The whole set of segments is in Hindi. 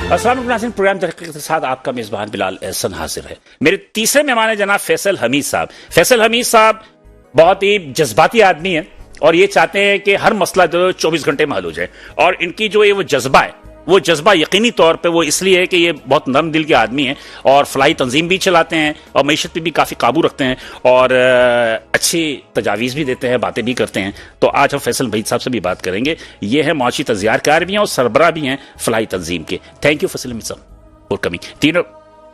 अस्सलाम वालेकुम प्रोग्राम तहकीक के साथ आपका मेजबान बिलाल एहसन हाजिर है। मेरे तीसरे मेहमान है जनाब फैसल हमीद साहब। फैसल हमीद साहब बहुत ही जज्बाती आदमी है और ये चाहते हैं कि हर मसला जो 24 घंटे में हल हो जाए, और इनकी जो ये वो जज्बा है, वो जज्बा यकीनी तौर पे वो इसलिए है कि ये बहुत नरम दिल के आदमी हैं और फलाई तंजीम भी चलाते हैं और मईशत पे भी काफ़ी काबू रखते हैं और अच्छी तजावीज़ भी देते हैं, बातें भी करते हैं। तो आज हम फैसल भाई साहब से भी बात करेंगे। ये है मुआशी तजियारकार भी हैं और सरबराह भी हैं फलाई तंजीम के। थैंक यू फैसल भाई साहब और कमी तीनों।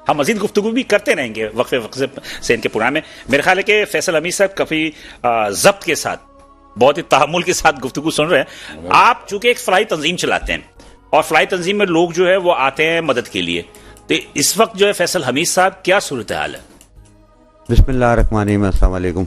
हम मजीद गुफ्तगू भी करते रहेंगे वक्फे वक्फे से इनके प्रोग्राम में। मेरे ख्याल है कि फैसल हमीद साहब काफ़ी जब्त के साथ, बहुत ही तहम्मुल के साथ गुफ्तगू सुन रहे हैं। आप चूंकि एक फलाई तंजीम चलाते हैं और फलाई तंजीम में लोग जो है वो आते हैं मदद के लिए, तो इस वक्त जो है फैसल हमीद साहब क्या सूरत हाल है? बिस्मिल्लाहिर्रहमानिर्रहीम, अस्सलाम वालेकुम।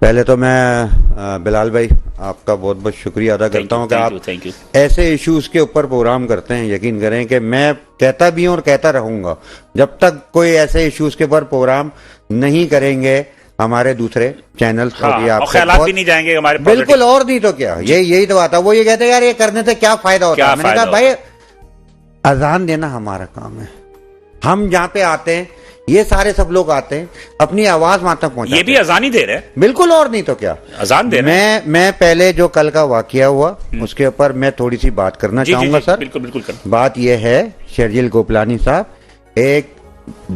पहले तो मैं बिलाल भाई आपका बहुत बहुत शुक्रिया अदा करता हूं कि आप ऐसे इश्यूज के ऊपर प्रोग्राम करते हैं। यकीन करें कि मैं कहता भी हूं और कहता रहूंगा, जब तक कोई ऐसे इश्यूज के ऊपर प्रोग्राम नहीं करेंगे हमारे दूसरे चैनल और ख्यालात भी नहीं जाएंगे हमारे, बिल्कुल। और नहीं तो क्या, यही तो बात है। वो ये कहते हैं यार ये करने से क्या फायदा होता है। मैंने कहा भाई अजान देना हमारा काम है। हम जहाँ पे आते हैं ये सारे सब लोग आते हैं अपनी आवाज वहां तक पहुंचाते हैं। ये भी अजान ही दे रहे हैं, बिल्कुल। और नहीं तो क्या, अजान दे रहे हैं। मैं पहले जो कल का वाकया हुआ उसके ऊपर मैं थोड़ी सी बात करना चाहूंगा सर। बिल्कुल बिल्कुल। बात यह है, शर्जिल गोपलानी साहब एक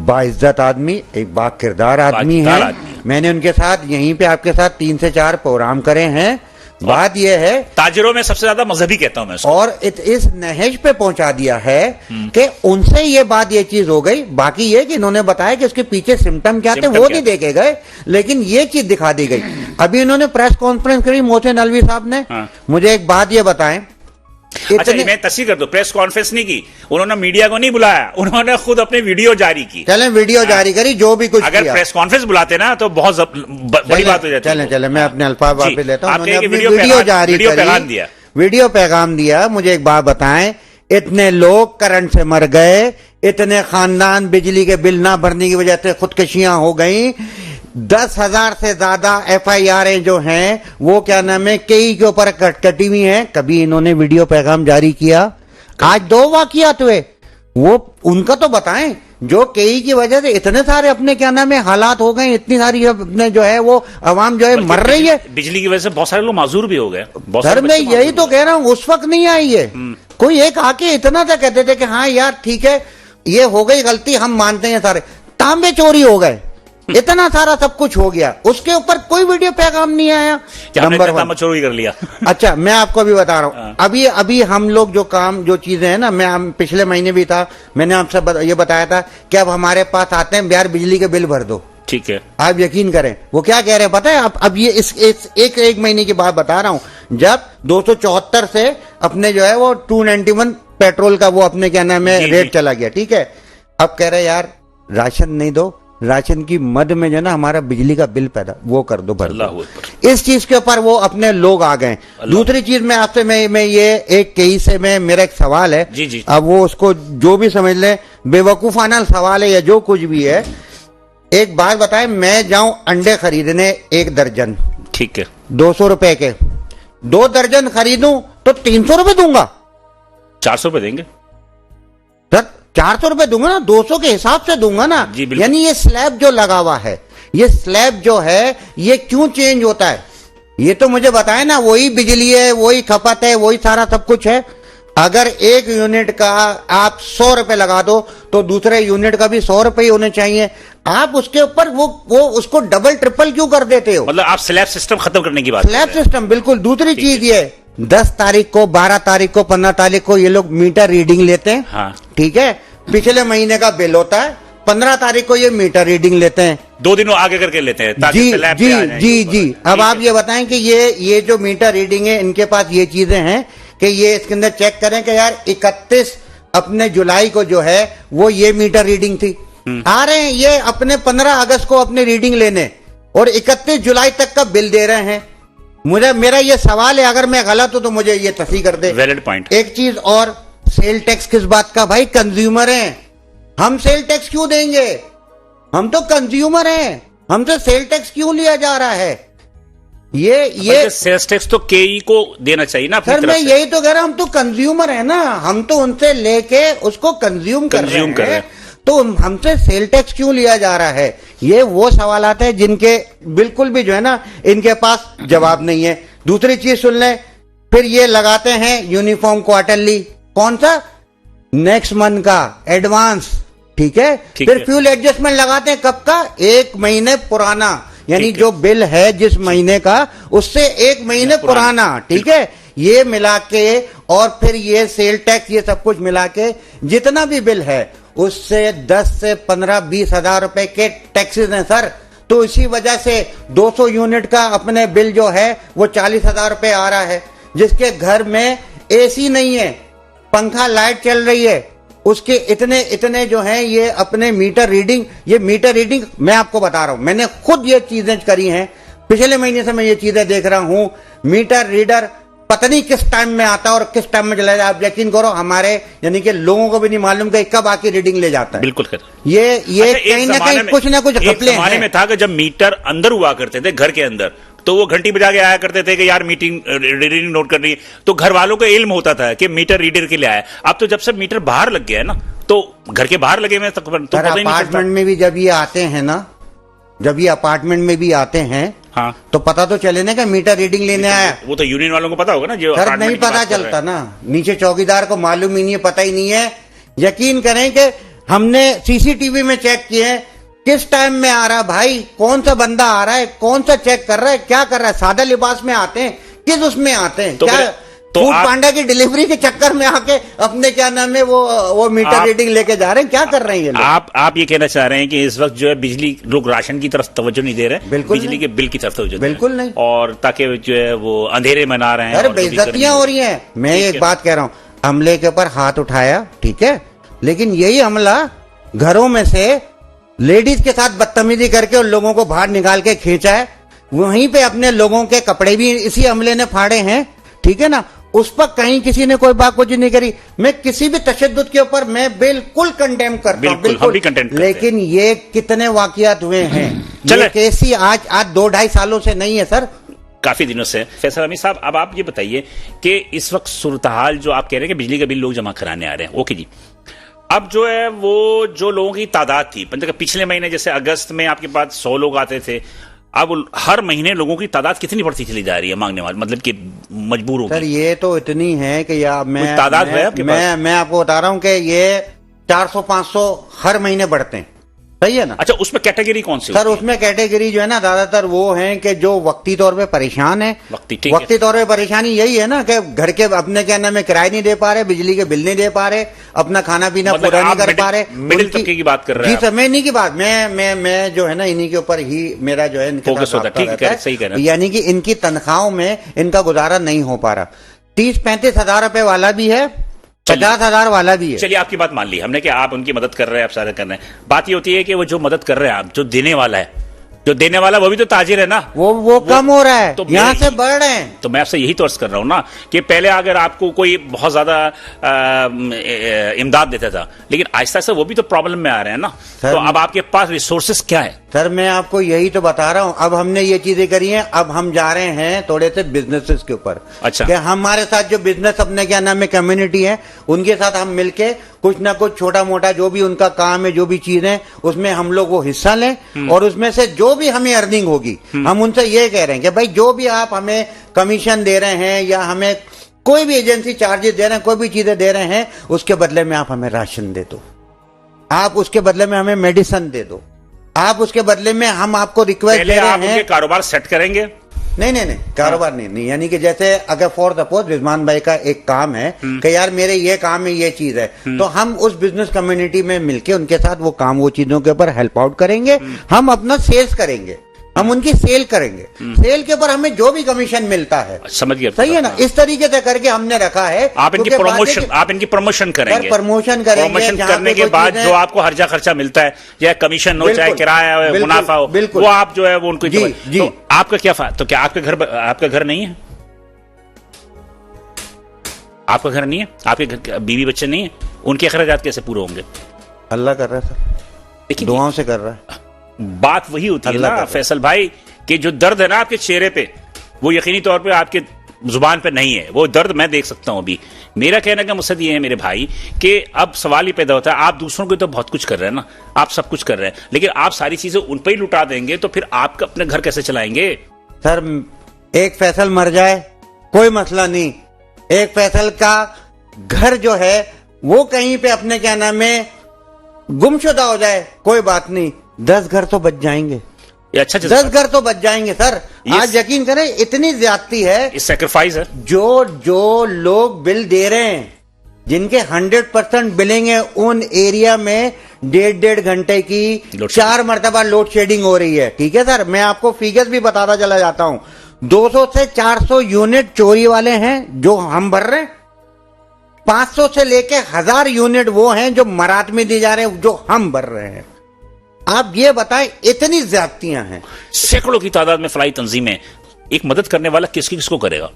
बाइज्जत आदमी, एक बाकिरदार आदमी है। मैंने उनके साथ यहीं पे आपके साथ 3 से 4 प्रोग्राम करे हैं। बात यह है, ताजिरों में सबसे ज्यादा मजहबी कहता हूं मैं उसको। और इस नहज पे पहुंचा दिया है कि उनसे ये चीज हो गई। बाकी ये कि इन्होंने बताया कि उसके पीछे सिम्टम क्या थे वो नहीं देखे गए, लेकिन ये चीज दिखा दी गई। अभी इन्होंने प्रेस कॉन्फ्रेंस करी मोहसिन नलवी साहब ने। मुझे एक बात ये बताएं, अच्छा मैं तस्दीक कर दूं, प्रेस कॉन्फ्रेंस नहीं की उन्होंने, मीडिया को नहीं बुलाया, उन्होंने खुद अपने वीडियो जारी की। चलें वीडियो जारी करी, जो भी कुछ अगर प्रेस कॉन्फ्रेंस बुलाते ना तो बहुत बड़ी बात हो जाती। चलें मैं अपने अल्फाज वापस लेता हूं। उन्होंने वीडियो जारी करी, वीडियो पैगाम दिया। मुझे एक बात बताएं, इतने लोग करंट से मर गए, इतने खानदान बिजली के बिल ना भरने की वजह से खुदकुशियां हो गई, 10,000 से ज्यादा FIR जो हैं वो क्या नाम है कई के ऊपर कटी हुई हैं। कभी इन्होंने वीडियो पैगाम जारी किया? आज 2 वाकयात हुए, वो उनका तो बताएं। जो कई की वजह से इतने सारे अपने क्या नाम है हालात हो गए, इतनी सारी अपने जो है वो अवाम जो है मर रही है बिजली की वजह से। बहुत सारे लोग माजूर भी हो गए सर। मैं यही तो कह रहा हूं, उस वक्त नहीं आई है कोई एक आके इतना सा कहते थे कि हाँ यार ठीक है ये हो गई गलती, हम मानते हैं सारे। तांबे चोरी हो गए, इतना सारा सब कुछ हो गया, उसके ऊपर कोई वीडियो पैगाम नहीं आया। नंबर 1 चोरी कर लिया। अच्छा मैं आपको अभी बता रहा हूँ, अभी हम लोग जो काम जो चीजें हैं ना, मैं पिछले महीने भी था, मैंने आपसे ये बताया था कि अब हमारे पास आते हैं यार बिजली के बिल भर दो। ठीक है, आप यकीन करें वो क्या कह रहे हैं पता है? अब ये इस एक महीने की बात बता रहा हूँ, जब 274 से अपने जो है वो 291 पेट्रोल का वो अपने क्या नाम है रेट चला गया। ठीक है, अब कह रहे यार राशन नहीं दो, राशन की मद में जो है ना हमारा बिजली का बिल पैदा वो कर दो, भर दो। इस चीज के ऊपर वो अपने लोग आ गए। दूसरी चीज मैं आपसे मैं ये एक केस से मैं मेरा एक सवाल है जी। अब वो उसको जो भी समझ ले, बेवकूफाना सवाल है या जो कुछ भी है। एक बात बताएं, मैं जाऊं अंडे खरीदने 1 दर्जन, ठीक है, 200 रुपए के, 2 दर्जन खरीदूं तो 300 रुपए दूंगा, 400 रुपए देंगे सर। 400 रुपए दूंगा ना, 200 के हिसाब से दूंगा ना। यानी ये स्लैब जो लगा हुआ है, ये स्लैब जो है ये क्यों चेंज होता है ये तो मुझे बताए ना। वही बिजली है, वही खपत है, वही सारा सब कुछ है। अगर एक यूनिट का आप 100 रुपए लगा दो तो दूसरे यूनिट का भी 100 रुपए होने चाहिए। आप उसके ऊपर वो उसको डबल ट्रिपल क्यों कर देते हो? मतलब आप स्लैब सिस्टम खत्म करने की बात? स्लैब सिस्टम बिल्कुल। दूसरी चीज ये 10 तारीख को, 12 तारीख को, 15 तारीख को ये लोग मीटर रीडिंग लेते हैं। हाँ। ठीक है, पिछले महीने का बिल होता है, 15 तारीख को ये मीटर रीडिंग लेते हैं, 2 दिनों आगे करके लेते हैं ताकि जी। अब आप ये बताएं कि ये जो मीटर रीडिंग है इनके पास ये चीजें हैं कि ये इसके अंदर चेक करें कि यार 31 अपने जुलाई को जो है वो ये मीटर रीडिंग थी। आ रहे हैं ये अपने 15 अगस्त को अपने रीडिंग लेने और 31 जुलाई तक का बिल दे रहे हैं। मेरा ये सवाल है, अगर मैं गलत हूं तो मुझे ये तस्दीक कर दे। Valid point. एक चीज और, सेल टैक्स किस बात का? भाई कंज्यूमर हैं हम, सेल टैक्स क्यों देंगे? हम तो कंज्यूमर हैं, हमसे सेल टैक्स क्यों लिया जा रहा है? ये सेल्स टैक्स तो केई को देना चाहिए ना अपनी सर, तरफ मैं से। यही तो कह रहा हूं, हम तो कंज्यूमर है ना, हम तो उनसे लेके उसको कंज्यूम कर रहे हैं, तो हमसे सेल टैक्स क्यों लिया जा रहा है? ये वो सवालात है जिनके बिल्कुल भी जो है ना, इनके पास जवाब नहीं है। दूसरी चीज सुन लें, फिर ये लगाते हैं यूनिफॉर्म क्वार्टरली, कौन सा? नेक्स्ट मंथ का एडवांस, ठीक है। फिर फ्यूल एडजस्टमेंट लगाते हैं, कब का? 1 महीने पुराना, यानी जो बिल है जिस महीने का उससे 1 महीने पुराना, ठीक है। ये मिला के और फिर ये सेल टैक्स, ये सब कुछ मिला के जितना भी बिल है उससे 10 से 15-20 हजार रुपए के टैक्सेस हैं सर। तो इसी वजह से 200 यूनिट का अपने बिल जो है वो 40 हजार रुपए आ रहा है। जिसके घर में एसी नहीं है, पंखा लाइट चल रही है, उसके इतने इतने जो हैं ये अपने मीटर रीडिंग, ये मीटर रीडिंग मैं आपको बता रहा हूं, मैंने खुद ये चीजें करी हैं, पिछले महीने से मैं ये चीजें देख रहा हूं। मीटर रीडर पता नहीं किस टाइम में आता है और किस टाइम में चला जाए। आप यकीन करो, हमारे यानी कि लोगों को भी नहीं मालूम कि कब आके रीडिंग ले जाता है। बिल्कुल ये कहीं ना कहीं कुछ ना कुछ घपले हैं। जमाने में था कि जब मीटर अंदर हुआ करते थे घर के अंदर, तो वो घंटी बजा के आया करते थे कि यार मीटिंग रीडिंग नोट करनी है, तो घर वालों को इल्म होता था कि मीटर रीडर के लिए आया। अब तो जब से मीटर बाहर लग गया है ना, तो घर के बाहर लगे हुए तो अपार्टमेंट में भी जब ये आते हैं ना, जब ये अपार्टमेंट में भी आते हैं, हाँ, तो पता तो चले ना कि मीटर रीडिंग लेने आया। वो तो यूनियन वालों को पता होगा ना, जो सर नहीं पता चलता ना, नीचे चौकीदार को मालूम ही नहीं है, पता ही नहीं है। यकीन करें कि हमने सीसीटीवी में चेक किए हैं, किस टाइम में आ रहा है भाई, कौन सा बंदा आ रहा है, कौन सा चेक कर रहा है, क्या कर रहा है। सादा लिबास में आते हैं, किस उसमें आते हैं, क्या फूड पांडा की डिलीवरी के चक्कर में आके अपने क्या नाम है वो मीटर रीडिंग लेके जा रहे हैं, क्या कर रहे हैं ये लोग? आप ये कहना चाह रहे हैं कि इस वक्त जो है बिजली, लोग राशन की तरफ तवज्जो नहीं दे रहे, बिल्कुल बिजली के बिल की तरफ तवज्जो बिल्कुल नहीं, और ताकि जो है वो अंधेरे मना रहे हैं। अरे बेइज्जतियां हो रही हैं। मैं एक बात कह रहा हूं, हमले के ऊपर हाथ उठाया, ठीक है, लेकिन यही हमला घरों में से लेडीज के साथ बदतमीजी करके उन लोगों को बाहर निकाल के खींचा है, वहीं पे अपने लोगों के कपड़े भी इसी हमले ने फाड़े हैं, ठीक है ना। उस पर कहीं किसी ने कोई बात कुछ नहीं करी। मैं किसी भी तशद्दुद के ऊपर मैं बिल्कुल कंडेम करता हूं, बिल्कुल, लेकिन ये कितने वाकयात हुए हैं, ये कैसी आज 2-2.5 सालों से नहीं है सर, काफी दिनों से। फैसल हमीद साहब, अब आप ये बताइए कि इस वक्त सूरत हाल जो आप कह रहे हैं कि बिजली का बिल लोग जमा कराने आ रहे हैं, ओके जी, अब जो है वो जो लोगों की तादाद थी, पिछले महीने जैसे अगस्त में आपके पास 100 लोग आते थे, अब हर महीने लोगों की तादाद कितनी बढ़ती चली जा रही है मांगने वाले, मतलब कि मजबूर हो गए? सर ये तो इतनी है कि या मैं आपको बता रहा हूं कि ये 400-500 हर महीने बढ़ते हैं, सही है ना। अच्छा, उसमें कैटेगरी कौन सी? सर उसमें कैटेगरी जो है ना ज्यादातर वो हैं कि जो वक्ती तौर पे परेशान है। वक्ती तौर पे परेशानी यही है ना कि घर के अपने क्या नाम है किराए नहीं दे पा रहे, बिजली के बिल नहीं दे पा रहे, अपना खाना पीना पूरा नहीं कर पा रहे। मिडिल तबके की बात कर रहे हैं? जी सर, मैं इन्हीं की बात, मैं जो है ना इन्हीं के ऊपर ही मेरा जो है फोकस होता है, सही कह रहे हैं। यानी कि इनकी तनख्वाहों में इनका गुजारा नहीं हो पा रहा। 30-35 हजार रुपए वाला भी है, 50 हजार वाला भी है। चलिए आपकी बात मान ली हमने कि आप उनकी मदद कर रहे हैं, आप सारे कर रहे हैं। बात ये होती है कि वो जो मदद कर रहे हैं आप, जो देने वाला है, जो देने वाला वो भी तो ताजिर है ना, वो कम हो रहा है, तो यहां से बढ़ रहे हैं। तो मैं आपसे यही तो अर्ज कर रहा हूं ना कि पहले अगर आपको कोई बहुत ज्यादा इमदाद देता था, लेकिन आहिस्ता आहिस्ता वो भी तो प्रॉब्लम में आ रहे हैं ना, तो अब आपके पास रिसोर्सेस क्या है? सर मैं आपको यही तो बता रहा हूं, अब हमने ये चीजें करी हैं, अब हम जा रहे हैं थोड़े से बिजनेसेस के ऊपर। अच्छा, कि हमारे साथ जो बिजनेस अपने क्या नाम है कम्युनिटी है, उनके साथ हम मिलके कुछ ना कुछ छोटा मोटा जो भी उनका काम है, जो भी चीज है, उसमें हम लोग वो हिस्सा लें, और उसमें से जो भी हमें अर्निंग होगी, हम उनसे ये कह रहे हैं कि भाई जो भी आप हमें कमीशन दे रहे हैं या हमें कोई भी एजेंसी चार्जेस दे रहे हैं, कोई भी चीजें दे रहे हैं, उसके बदले में आप हमें राशन दे दो, आप उसके बदले में हमें मेडिसिन दे दो, आप उसके बदले में हम आपको रिक्वेस्ट दे रहे हैं। कारोबार सेट करेंगे? नहीं, कारोबार नहीं, यानी कि जैसे अगर फॉर सपोज रिजवान भाई का एक काम है कि यार मेरे ये काम में ये चीज है, तो हम उस बिजनेस कम्युनिटी में मिलके उनके साथ वो काम, वो चीजों के ऊपर हेल्प आउट करेंगे, हम अपना सेल्स करेंगे, हम उनकी सेल करेंगे, सेल के ऊपर हमें जो भी कमीशन मिलता है, समझ गया, सही है ना। इस तरीके से करके हमने रखा है। आप इनकी प्रमोशन करेंगे, प्रमोशन करने के बाद जो आपको हर्जा खर्चा मिलता है, चाहे कमीशन हो, चाहे किराया हो, मुनाफा हो, वो आप जो है वो उनको जी। आपका क्या तो क्या आपका घर नहीं है? आपका घर नहीं है? आपके घर बीवी बच्चे नहीं है? उनके अखराजात कैसे पूरे होंगे? अल्लाह कर रहा है सर, देखिए दुआओं से कर रहा है। बात वही होती है ना फैसल भाई कि जो दर्द है ना आपके चेहरे पे, वो यकीनी तौर पे आपके जुबान पे नहीं है, वो दर्द मैं देख सकता हूं अभी। मेरा कहने का मकसद ये है मेरे भाई कि अब सवाल ये पैदा होता है, आप दूसरों को तो बहुत कुछ कर रहे हैं ना, आप सब कुछ कर रहे हैं, लेकिन आप सारी चीजें उन पर ही लुटा देंगे तो फिर आप अपने घर कैसे चलाएंगे? सर एक फैसल मर जाए कोई मसला नहीं, एक फैसल का घर जो है वो कहीं पे अपने क्या नाम है गुमशुदा हो जाए कोई बात नहीं, 10 घर तो बच जाएंगे, ये अच्छा 10 घर तो बच जाएंगे सर। आज यकीन करें इतनी ज्यादती है, इस सैक्रिफाइस है। जो लोग बिल दे रहे हैं जिनके 100% बिलिंग है, उन एरिया में 1.5 घंटे की 4 मरतबा लोड शेडिंग हो रही है। ठीक है सर, मैं आपको फिगर्स भी बताता चला जाता हूं, 200 से 400 यूनिट चोरी वाले हैं जो हम भर रहे हैं, 500 से लेके 1000 यूनिट वो हैं जो मरात में दिए जा रहे हैं जो हम भर रहे हैं। आप ये बताएं इतनी ज्यादतियां हैं। सैकड़ों की तादाद में फलाई तंजीमें, एक मदद करने वाला किसको करेगा?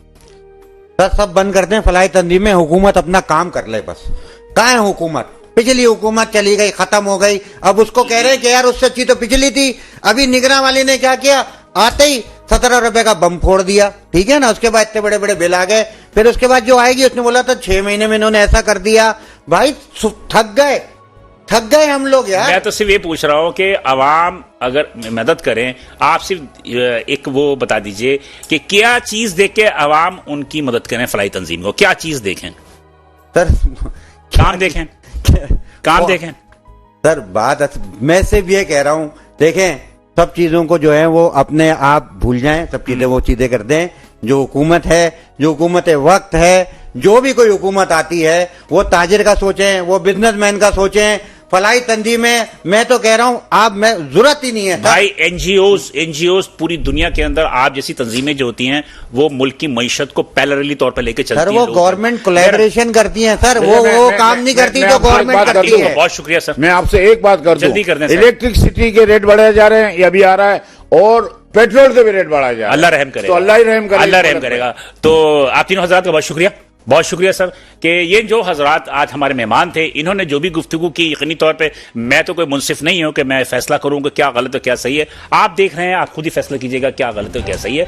सर सब बंद करते हैं फलाई तंजीमें, हुकूमत अपना काम कर ले बस। कहाँ है हुकूमत? पिछली हुकूमत चली गई, खत्म हो गई, अब उसको कह रहे हैं कि यार उससे अच्छी तो पिछली थी। अभी निगरान वाली ने क्या किया, आते ही 17 रुपए का बम फोड़ दिया, ठीक है ना, उसके बाद इतने बड़े बड़े बिल आ गए। फिर उसके बाद जो आएगी उसने बोला था 6 महीने में इन्होंने ऐसा कर दिया। भाई थक गए हम लोग यार। मैं तो सिर्फ ये पूछ रहा हूं कि अवाम अगर मदद करें, आप सिर्फ एक वो बता दीजिए कि क्या चीज देख के अवाम उनकी मदद करें फलाई तंजीम को, क्या चीज देखें सर? काम देखें, काम देखें सर। बात मैं सिर्फ ये कह रहा हूं, देखें सब चीजों को जो है वो अपने आप भूल जाएं, सब चीजें वो चीजें कर दें। जो हुकूमत है, जो हुकूमत वक्त है, जो भी कोई हुकूमत आती है वो ताजिर का सोचें, वो बिजनेसमैन का सोचें। फलाई तंजीमें मैं तो कह रहा हूं आप मैं जरूरत ही नहीं है भाई। एनजीओज पूरी दुनिया के अंदर आप जैसी तंजीमें जो होती हैं वो मुल्क की मईशत को पैरेलली तौर पर लेके चलती हैं। हैं। सर वो गवर्नमेंट कोलैबोरेशन करती हैं सर, वो काम नहीं करती जो गवर्नमेंट करती है। बहुत शुक्रिया सर। मैं आपसे एक बात कर दूं, जल्दी कर दें। इलेक्ट्रिसिटी के रेट बढ़ाए जा रहे हैं, ये अभी आ रहा है, और पेट्रोल के भी रेट बढ़ाया जा रहा है। अल्लाह रहम करेगा, तो अल्लाह ही रहम करेगा, अल्लाह रहम करेगा। तो आप तीनों हजरात का बहुत शुक्रिया सर कि ये जो हजरात आज हमारे मेहमान थे, इन्होंने जो भी गुफ्तगू की, यकीनी तौर पे मैं तो कोई मुंसिफ नहीं हूं कि मैं फैसला करूं कि क्या गलत है क्या सही है। आप देख रहे हैं, आप खुद ही फैसला कीजिएगा क्या गलत है क्या सही है।